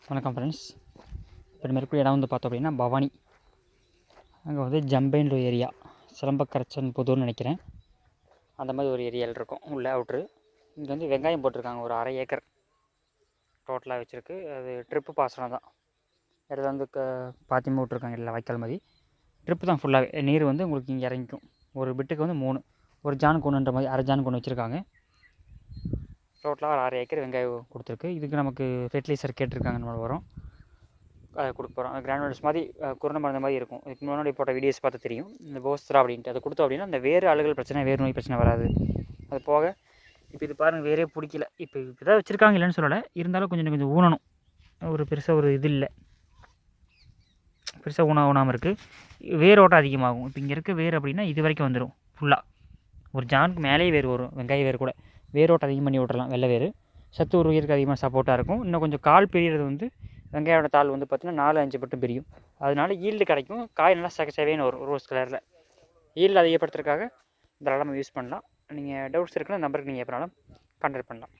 வணக்கம் ஃப்ரெண்ட்ஸ். இப்போ மேற்கொண்டு இடம் வந்து பார்த்தோம் அப்படின்னா பவானி. அங்கே வந்து ஜம்பைன்ற ஏரியா, சிலம்பக்கரைச்சன் புதூர்னு நினைக்கிறேன். அந்த மாதிரி ஒரு ஏரியாவில் இருக்கும் உள்ளே அவுட்ரு. இங்கே வந்து வெங்காயம் போட்டிருக்காங்க, ஒரு 1/2 ஏக்கர் டோட்டலாக வச்சுருக்கு. அது ட்ரிப்பு பாசனம் தான். இடத்துல வந்து பாத்தியமாக விட்ருக்காங்க, இல்லை வாய்க்கால் மாதிரி ட்ரிப்பு தான். ஃபுல்லாகவே நீர் வந்து உங்களுக்கு இங்கே இறங்கிக்கும். ஒரு பிட்டுக்கு வந்து 3, ஒரு ஜான் கொண்டுன்ற மாதிரி 1/2 ஜான் கொண்டு வச்சுருக்காங்க. டோட்டலாக ஒரு 1/2 ஏக்கர் வெங்காயம் கொடுத்துருக்கு. இதுக்கு நமக்கு ஃபெர்டிலைசர் கேட்டிருக்காங்க, நம்ம வரும் அதை கொடுக்க போகிறோம். கிரானுலேட்ஸ் மாதிரி குருணை மருந்து மாதிரி இருக்கும். இதுக்கு முன்னாடி போட்ட வீடியோஸ் பார்த்து தெரியும். இந்த போஸ்ட்ரா அப்படின்ட்டு அதை கொடுத்தோம் அப்படின்னா அந்த வேறு அழுகல் பிரச்சனை, வேறு நோய் பிரச்சனை வராது. அது போக இப்போ இது பாருங்கள், வேறே பிடிக்கல. இப்போ இதான் வச்சுருக்காங்க, இல்லைன்னு சொல்லலை. இருந்தாலும் கொஞ்சம் ஊனணும். ஒரு பெருசாக ஒரு இது இல்லை, பெருசாக ஊனாமல் இருக்குது. வேரோட்டம் அதிகமாகும். இப்போ இங்கே இருக்க வேர் அப்படின்னா இது வரைக்கும் வந்துடும் ஃபுல்லாக. ஒரு ஜானுக்கு மேலேயே வேர் வரும், வெங்காய வேர் கூட. வேரோட்டம் அதிகம் பண்ணி விட்றலாம். வெள்ளை வேர் சத்து ஒரு உயிருக்கு அதிகமாக சப்போர்ட்டாக இருக்கும். இன்னும் கொஞ்சம் கால் பிரிகிறது வந்து வெங்காயோட தாள் வந்து பார்த்திங்கன்னா 4-5 பட்டு பிரியும். அதனால ஈல்டு கிடைக்கும். காய் நல்லா செவேன்னு வரும் ரோஸ் கலரில். ஈல்டு அதிகப்படுத்துறதுக்காக இந்த நம்ம யூஸ் பண்ணலாம். நீங்கள் டவுட்ஸ் இருக்குன்னா நம்பருக்கு நீங்கள் எப்போனாலும் கான்டாக்ட் பண்ணலாம்.